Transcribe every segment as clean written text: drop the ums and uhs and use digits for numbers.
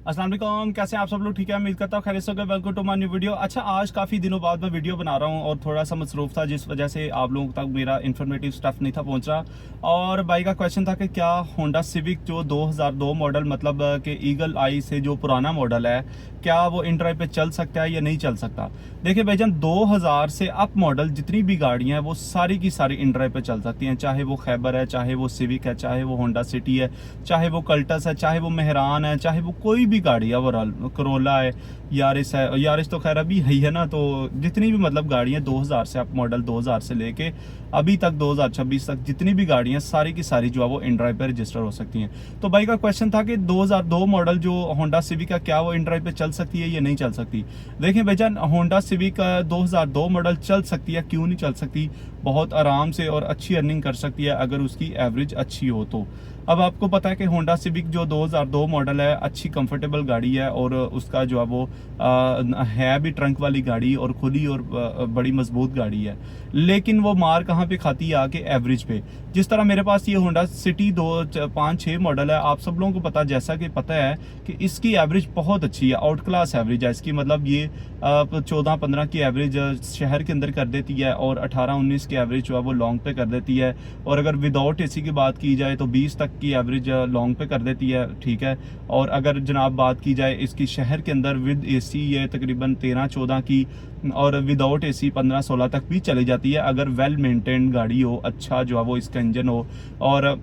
अस्सलाम वालेकुम, कैसे हैं आप सब लोग? ठीक है, उम्मीद करता हूँ खैरियत से होंगे। Welcome to my new video. अच्छा, आज काफ़ी दिनों बाद मैं वीडियो बना रहा हूँ और थोड़ा सा मसरूफ़ था, जिस वजह से आप लोगों तक मेरा इन्फॉर्मेटिव स्टफ नहीं था पहुँच रहा। और भाई का क्वेश्चन था कि क्या होंडा सिविक जो 2002 मॉडल, मतलब कि ईगल आई से जो पुराना मॉडल है, क्या वो इन ड्राइव पे चल सकता है या नहीं चल सकता? देखिए भाईजान, 2000 से अप मॉडल जितनी भी गाड़ियाँ हैं वो सारी की सारी इन ड्राइव पे चल सकती हैं। चाहे वो खैबर है, चाहे वो सिविक है, चाहे वो होंडा सिटी है, चाहे वो कल्टस है, चाहे वो मेहरान है, चाहे वो कोई भी गाड़ी है, ओवरऑल करोला है, यारिस है। यारिस तो खैर अभी है ही है ना। तो जितनी भी मतलब गाड़ियाँ 2000 से अप मॉडल, 2000 से लेके अभी तक 2026 तक जितनी भी गाड़ियाँ सारी की सारी जो है वो इन ड्राइव पे रजिस्टर हो सकती हैं। तो भाई का क्वेश्चन था कि 2002 मॉडल जो होंडा सिविक का, क्या वो इन ड्राइव पे चल सकती है या नहीं चल सकती? देखिए भाईजान, होंडा सिविक 2002 मॉडल चल सकती है, क्यों नहीं चल सकती? बहुत आराम से और अच्छी अर्निंग कर सकती है अगर उसकी एवरेज अच्छी हो तो। अब आपको पता है कि होंडा सिविक जो 2002 मॉडल है, अच्छी कंफर्टेबल गाड़ी है और उसका जो है वो है भी ट्रंक वाली गाड़ी और खुली और बड़ी मजबूत गाड़ी है। लेकिन वो मार कहाँ पे खाती है? आके एवरेज पे। जिस तरह मेरे पास ये होंडा सिटी 256 मॉडल है, आप सब लोगों को पता, जैसा कि पता है कि इसकी एवरेज बहुत अच्छी है, आउट क्लास एवरेज है इसकी। मतलब ये 14-15 की एवरेज शहर के अंदर कर देती है और 18-19 की एवरेज जो है वो लॉन्ग पे कर देती है। और अगर विदाउट एसी की बात की जाए तो 20 तक की एवरेज लॉन्ग पे कर देती है, ठीक है। और अगर जनाब बात की जाए इसकी शहर के अंदर विद एसी, ये तकरीबन 13-14 की, और विदाउट एसी 15-16 तक भी चली जाती है अगर वेल मेंटेन्ड गाड़ी हो, अच्छा जो है वो इसका इंजन हो और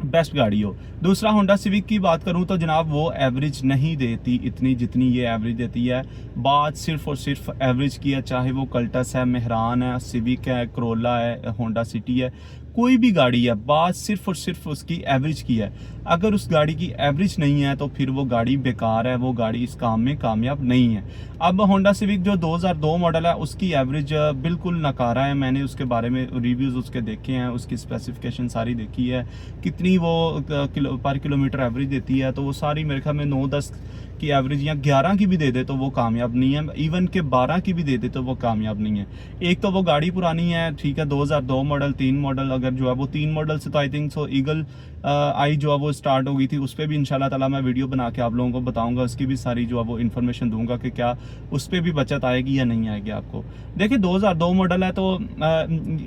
बेस्ट गाड़ी हो। दूसरा, होंडा सिविक की बात करूं तो जनाब वो एवरेज नहीं देती इतनी जितनी ये एवरेज देती है। बात सिर्फ और सिर्फ एवरेज की है, चाहे वो कल्टस है, मेहरान है, सिविक है, करोला है, होंडा सिटी है, कोई भी गाड़ी है, बात सिर्फ और सिर्फ उसकी एवरेज की है। अगर उस गाड़ी की एवरेज नहीं है तो फिर वो गाड़ी बेकार है, वो गाड़ी इस काम में कामयाब नहीं है। अब होंडा सिविक जो 2002 मॉडल है उसकी एवरेज बिल्कुल नकारा है। मैंने उसके बारे में रिव्यूज़ उसके देखे हैं, उसकी स्पेसिफिकेशन सारी देखी है, कितनी वो पर किलोमीटर एवरेज देती है। तो वो सारी मेरे ख्याल में 9-10 की एवरेज या 11 की भी दे दे तो वो कामयाब नहीं है, इवन के 12 की भी दे दे तो वो कामयाब नहीं है। एक तो वो गाड़ी पुरानी है, ठीक है, 2002 मॉडल, 3 मॉडल, अगर जो है वो 3 मॉडल से तो आई थिंक सो ईगल आई जो है वो स्टार्ट हो गई थी। उस पर भी इंशाल्लाह ताला मैं वीडियो बना के आप लोगों को बताऊंगा, उसकी भी सारी जो है वो इन्फॉर्मेशन दूंगा कि क्या उस पर भी बचत आएगी या नहीं आएगी आपको। देखिए 2002 मॉडल है तो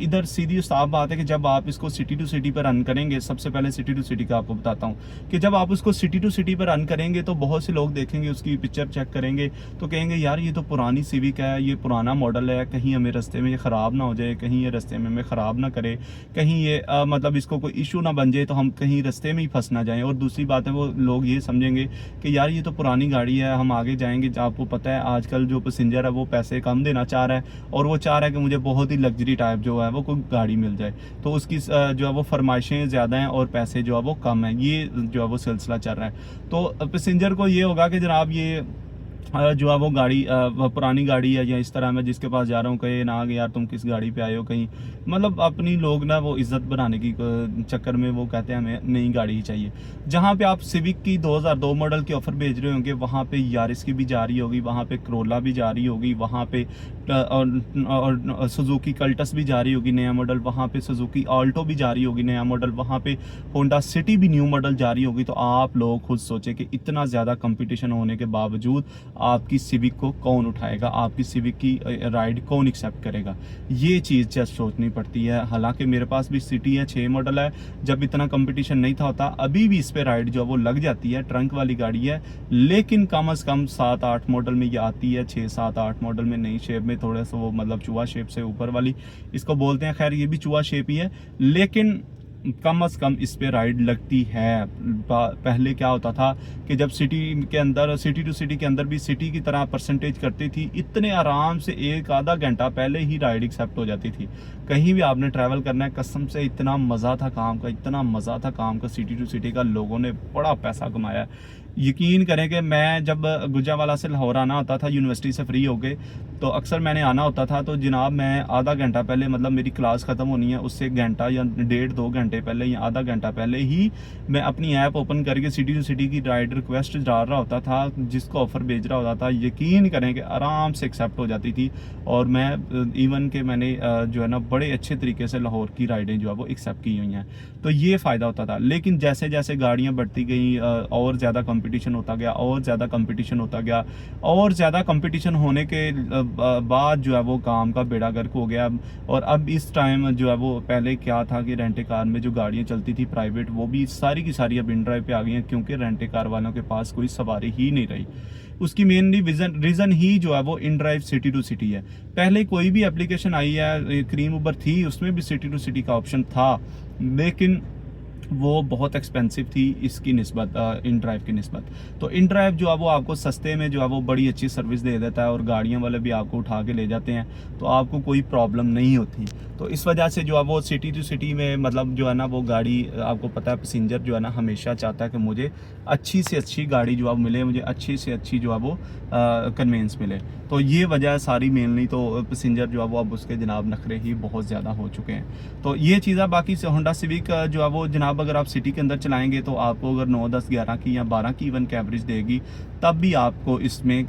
इधर सीधी साफ बात है कि जब आप इसको सिटी टू सिटी पर रन करेंगे, सबसे पहले सिटी टू सिटी का आपको बताता हूँ कि जब आप उसको सिटी टू सिटी पर रन करेंगे तो बहुत से लोग देखेंगे, उसकी पिक्चर चेक करेंगे तो कहेंगे यार ये तो पुरानी सिविक है, ये पुराना मॉडल है, कहीं हमें रास्ते में ये ख़राब ना हो जाए, कहीं ये रास्ते में हमें ख़राब ना करे, कहीं ये मतलब इसको कोई इशू ना बन जाए तो हम कहीं रास्ते में ही फंस ना जाएं। और दूसरी बात है, वो लोग ये समझेंगे कि यार ये तो पुरानी गाड़ी है, हम आगे जाएंगे। आपको पता है आजकल जो पैसेंजर है वो पैसे कम देना चाह रहा है और वो चाह रहा है कि मुझे बहुत ही लग्जरी टाइप जो है वो कोई गाड़ी मिल जाए, तो उसकी जो है वो फरमाइशें ज़्यादा हैं और पैसे जो है वो कम हैं। ये जो है वो सिलसिला चल रहा है। तो पैसेंजर को ये होगा कि जनाब ये जो है वो गाड़ी पुरानी गाड़ी है, या इस तरह मैं जिसके पास जा रहा हूँ कहे ना कि यार तुम किस गाड़ी पे आए हो, कहीं मतलब अपनी लोग ना वो इज्जत बनाने की चक्कर में वो कहते हैं हमें नई गाड़ी ही चाहिए। जहाँ पे आप सिविक की 2002 मॉडल की ऑफर भेज रहे होंगे वहाँ पे यारिस की भी जा रही होगी, वहाँ पे करोला भी जा रही होगी, वहाँ पे और सुजुकी कल्टस भी जा रही होगी नया मॉडल, वहाँ पे सुजुकी ऑल्टो भी जा रही होगी नया मॉडल, वहाँ पे होंडा सिटी भी न्यू मॉडल जा रही होगी। तो आप लोग खुद सोचें कि इतना ज़्यादा कंपटीशन होने के बावजूद आपकी सिविक को कौन उठाएगा, आपकी सिविक की राइड कौन एक्सेप्ट करेगा? ये चीज़ जस्ट सोचनी पड़ती है। हालांकि मेरे पास भी सिटी है, 6 मॉडल है, जब इतना कंपटीशन नहीं था होता, अभी भी इस पे राइड जो है वो लग जाती है, ट्रंक वाली गाड़ी है, लेकिन कम अज़ कम 7-8 मॉडल में ये आती है, 6-7-8 मॉडल में नई शेप में, थोड़ा सा वो मतलब चूहा शेप से ऊपर वाली इसको बोलते हैं, खैर ये भी चूहा शेप ही है, लेकिन कम से कम इस पे राइड लगती है। पहले क्या होता था कि जब सिटी के अंदर, सिटी टू सिटी के अंदर भी सिटी की तरह परसेंटेज करती थी, इतने आराम से 1-आधा घंटा पहले ही राइड एक्सेप्ट हो जाती थी। कहीं भी आपने ट्रैवल करना है, कसम से इतना मज़ा था काम का, इतना मज़ा था काम का सिटी टू सिटी का, लोगों ने बड़ा पैसा कमाया। यकीन करें कि मैं जब गुजरावाला से लाहौर आना होता था यूनिवर्सिटी से फ्री होके, तो अक्सर मैंने आना होता था, तो जनाब मैं आधा घंटा पहले, मतलब मेरी क्लास ख़त्म होनी है उससे घंटा या 1.5-2 घंटे पहले या आधा घंटा पहले ही मैं अपनी ऐप ओपन करके सिटी टू सिटी की राइड रिक्वेस्ट डाल रहा होता था, जिसको ऑफ़र भेज रहा होता था। यकीन करें कि आराम से एक्सेप्ट हो जाती थी और मैं इवन के मैंने जो है ना बड़े अच्छे तरीके से लाहौर की राइडें जो है वो एक्सेप्ट की हुई हैं। तो ये फ़ायदा होता था। लेकिन जैसे जैसे गाड़ियाँ बढ़ती गई और ज़्यादा कंपटीशन होता गया और ज़्यादा कंपटीशन होता गया और ज़्यादा कंपटीशन होने के बाद जो है वो काम का बेड़ा गर्क हो गया। और अब इस टाइम जो है वो, पहले क्या था कि रेंटे कार में जो गाड़ियाँ चलती थी प्राइवेट, वो भी सारी की सारी अब इन ड्राइव पे आ गई हैं, क्योंकि रेंटे कार वालों के पास कोई सवारी ही नहीं रही। उसकी मेनली रीज़न ही जो है वो inDrive city to city है। पहले कोई भी एप्लीकेशन आई है, क्रीम उबर थी, उसमें भी सिटी टू सिटी का ऑप्शन था, लेकिन वो बहुत एक्सपेंसिव थी इसकी निस्बत, इन ड्राइव की निस्बत। तो इन ड्राइव जो है वो आपको सस्ते में जो है वो बड़ी अच्छी सर्विस दे देता है, और गाड़ियाँ वाले भी आपको उठा के ले जाते हैं, तो आपको कोई प्रॉब्लम नहीं होती। तो इस वजह से जो है वो सिटी टू सिटी में मतलब जो है ना वो गाड़ी, आपको पता है पैसेंजर जो है ना हमेशा चाहता है कि मुझे अच्छी से अच्छी गाड़ी जो है मिले, मुझे अच्छी से अच्छी जो है वो कन्वेंस मिले। तो ये वजह सारी मेनली, तो पैसेंजर जो है वो अब उसके जनाब नखरे ही बहुत ज़्यादा हो चुके हैं। तो ये चीज़ें बाकी से होंडा सिविक जो है वो जनाब अगर आप सिटी के अंदर चलाएंगे तो आपको अगर 9, 10, 11 की या 12 की इवन की एवरेज देगी, तब भी आपको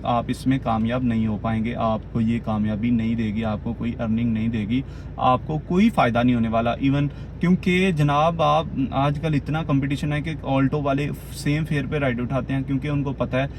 आप इसमें कामयाब नहीं हो पाएंगे। आपको ये कामयाबी नहीं देगी, आपको कोई अर्निंग नहीं देगी, आपको कोई फ़ायदा नहीं होने वाला। इवन क्योंकि जनाब आप आजकल इतना कंपटीशन है कि ऑल्टो वाले सेम फेयर पे राइड उठाते हैं, क्योंकि उनको पता है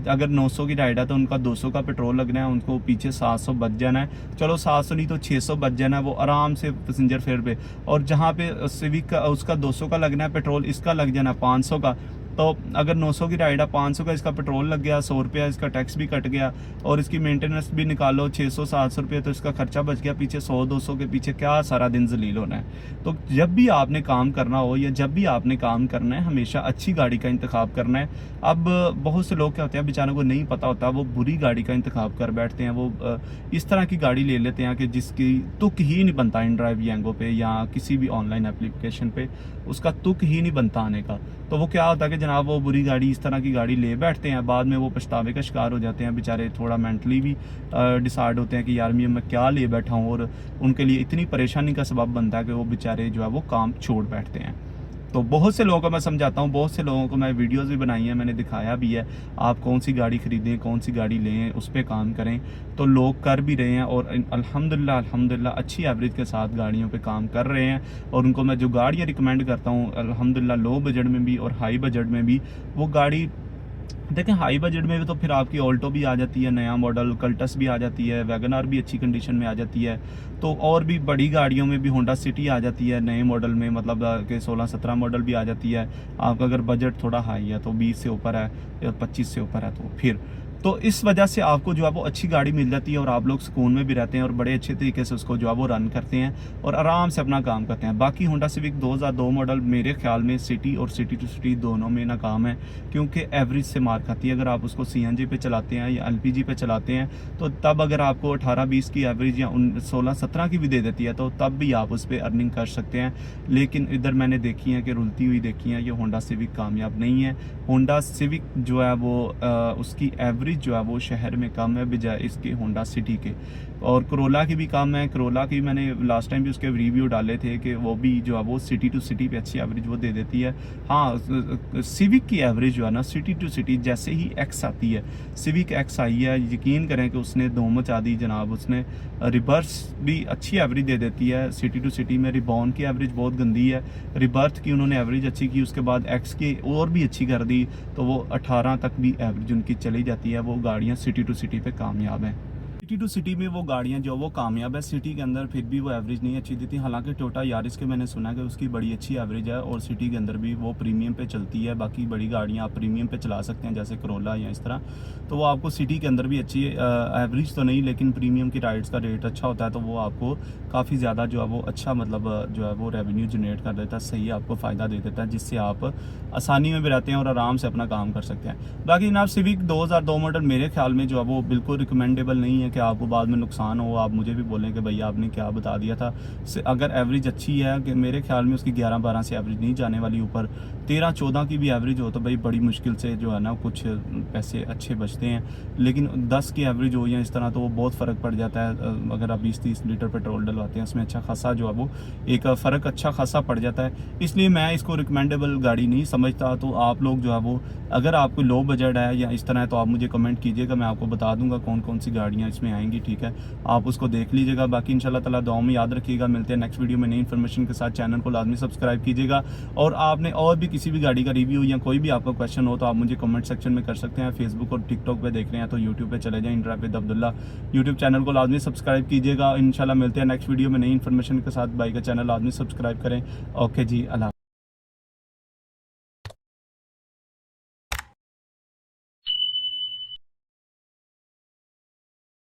अगर 900 की राइड है तो उनका 200 का पेट्रोल लगना है, उनको पीछे 700 बच जाना है। चलो 700 नहीं तो 600 बच जाना है, वो आराम से पैसेंजर फेयर पे। और जहाँ पे सिविक का उसका 200 का लगना है पेट्रोल, इसका लग जाना है 500 का। तो अगर 900 की राइड है, 500 का इसका पेट्रोल लग गया, 100 रुपया इसका टैक्स भी कट गया, और इसकी मेंटेनेंस भी निकालो 600-700 रुपये, तो इसका खर्चा बच गया पीछे 100-200 के पीछे क्या सारा दिन जलील होना है। तो जब भी आपने काम करना हो या जब भी आपने काम करना है, हमेशा अच्छी गाड़ी का इंतखाब करना है। अब बहुत से लोग क्या होते हैं, बेचारों को नहीं पता होता, वो बुरी गाड़ी का इंतखाब कर बैठते हैं, वो इस तरह की गाड़ी ले लेते हैं कि जिसकी तुक ही नहीं बनता इन ड्राइव यांगो पे या किसी भी ऑनलाइन एप्लीकेशन पे, उसका तुक ही नहीं बनता आने का। तो वो क्या होता है कि जनाब वो बुरी गाड़ी, इस तरह की गाड़ी ले बैठते हैं, बाद में वो पछतावे का शिकार हो जाते हैं बेचारे, थोड़ा मेंटली भी डिसाइड होते हैं कि यार मैं क्या ले बैठा हूँ, और उनके लिए इतनी परेशानी का सबब बनता है कि वो बेचारे जो है वो काम छोड़ बैठते हैं। तो बहुत से लोगों को मैं समझाता हूँ, बहुत से लोगों को मैं वीडियोस भी बनाई हैं, मैंने दिखाया भी है, आप कौन सी गाड़ी खरीदें, कौन सी गाड़ी लें, उस पर काम करें। तो लोग कर भी रहे हैं, और अल्हम्दुलिल्लाह अच्छी एवरेज के साथ गाड़ियों पे काम कर रहे हैं। और उनको मैं जो गाड़ियाँ रिकमेंड करता हूँ अल्हम्दुलिल्लाह, लो बजट में भी और हाई बजट में भी, वो गाड़ी देखें हाई बजट में भी तो फिर आपकी ऑल्टो भी आ जाती है, नया मॉडल कल्टस भी आ जाती है, वैगन आर भी अच्छी कंडीशन में आ जाती है। तो और भी बड़ी गाड़ियों में भी होंडा सिटी आ जाती है नए मॉडल में, मतलब कि 16-17 मॉडल भी आ जाती है। आपका अगर बजट थोड़ा हाई है तो 20 से ऊपर है या 25 से ऊपर है, तो फिर तो इस वजह से आपको जो है वो अच्छी गाड़ी मिल जाती है, और आप लोग सुकून में भी रहते हैं, और बड़े अच्छे तरीके से उसको जो है वो रन करते हैं और आराम से अपना काम करते हैं। बाकी होंडा सिविक 2002 मॉडल मेरे ख्याल में सिटी और सिटी टू सिटी दोनों में नाकाम है, क्योंकि एवरेज से मार खाती है। अगर आप उसको CNG पे चलाते हैं या LPG पे चलाते हैं, तो तब अगर आपको 18-20 की एवरेज या 16-17 की भी दे देती है, तो तब भी आप उस पर अर्निंग कर सकते हैं। लेकिन इधर मैंने देखी है कि रुलती हुई देखी है, ये होंडा सिविक कामयाब नहीं है। होंडा सिविक जो है वो उसकी एवरेज जो है वो शहर में कम है बजाय इसके होंडा सिटी के, और करोला की भी कम है। करोला की मैंने लास्ट टाइम भी उसके रिव्यू डाले थे कि वो भी जो है वो सिटी टू सिटी पे अच्छी एवरेज वो दे देती है। हाँ, सिविक की एवरेज जो है ना सिटी टू सिटी, जैसे ही एक्स आती है, सिविक एक्स आई है, यकीन करें कि उसने धूम मचा दी जनाब। उसने रिवर्स भी अच्छी एवरेज दे देती है सिटी टू सिटी में। रिबॉन की एवरेज बहुत गंदी है, रिबर्थ की उन्होंने एवरेज अच्छी की, उसके बाद एक्स की और भी अच्छी कर दी, तो वो 18 तक भी एवरेज उनकी चली जाती है। वो गाड़ियाँ सिटी टू सिटी पे कामयाब हैं। सिटी टू सिटी में वो गाड़ियाँ जो वो कामयाब है, सिटी के अंदर फिर भी वो एवरेज नहीं अच्छी देती। हालांकि टोयोटा यारिस के मैंने सुना कि उसकी बड़ी अच्छी एवरेज है, और सिटी के अंदर भी वो प्रीमियम पे चलती है। बाकी बड़ी गाड़ियाँ आप प्रीमियम पे चला सकते हैं, जैसे करोला या इस तरह, तो वो आपको सिटी के अंदर भी अच्छी एवरेज तो नहीं, लेकिन प्रीमियम की राइड्स का रेट अच्छा होता है, तो वो आपको काफ़ी ज़्यादा जो है वो अच्छा मतलब जो है वो रेवेन्यू जनरेट कर देता है, सही आपको फ़ायदा दे देता है, जिससे आप आसानी में भी रहते हैं और आराम से अपना काम कर सकते हैं। बाकी जनाब सिविक 2002 मॉडल मेरे ख्याल में जो है वो बिल्कुल रिकमेंडेबल नहीं है कि आपको बाद में नुकसान हो, आप मुझे भी बोलें कि भैया आपने क्या बता दिया था। अगर एवरेज अच्छी है, कि मेरे ख्याल में उसकी 11-12 से एवरेज नहीं जाने वाली, ऊपर 13-14 की भी एवरेज हो तो भाई बड़ी मुश्किल से जो है ना कुछ पैसे अच्छे बचते हैं। लेकिन 10 की एवरेज हो या इस तरह, तो वो बहुत फ़र्क पड़ जाता है। अगर आप 20-30 लीटर पेट्रोल डलवाते हैं, उसमें अच्छा खासा जो है वो एक फ़र्क अच्छा खासा पड़ जाता है। इसलिए मैं इसको रिकमेंडेबल गाड़ी नहीं समझता। तो आप लोग जो है वो, अगर आपको लो बजट है या इस तरह है, तो आप मुझे कमेंट कीजिएगा, मैं आपको बता दूंगा कौन कौन सी गाड़ियाँ इसमें में आएंगी, ठीक है, आप उसको देख लीजिएगा। बाकी इंशाल्लाह ताला दुआ में याद रखिएगा, मिलते हैं नेक्स्ट वीडियो में नई इन्फॉर्मेशन के साथ। चैनल को लाजमी सब्सक्राइब कीजिएगा, और आपने और भी किसी भी गाड़ी का रिव्यू या कोई भी आपका क्वेश्चन हो तो आप मुझे कमेंट सेक्शन में कर सकते हैं। फेसबुक और टिकटॉक पे देख रहे हैं तो यूट्यूब पे चले जाएं, in drive with Abdullah YouTube channel को लाजमी सब्सक्राइब कीजिएगा। इंशाल्लाह मिलते हैं नेक्स्ट वीडियो में नई इन्फॉर्मेशन के साथ। भाई का चैनल लाजमी सब्सक्राइब करें। ओके जी, अल्लाह।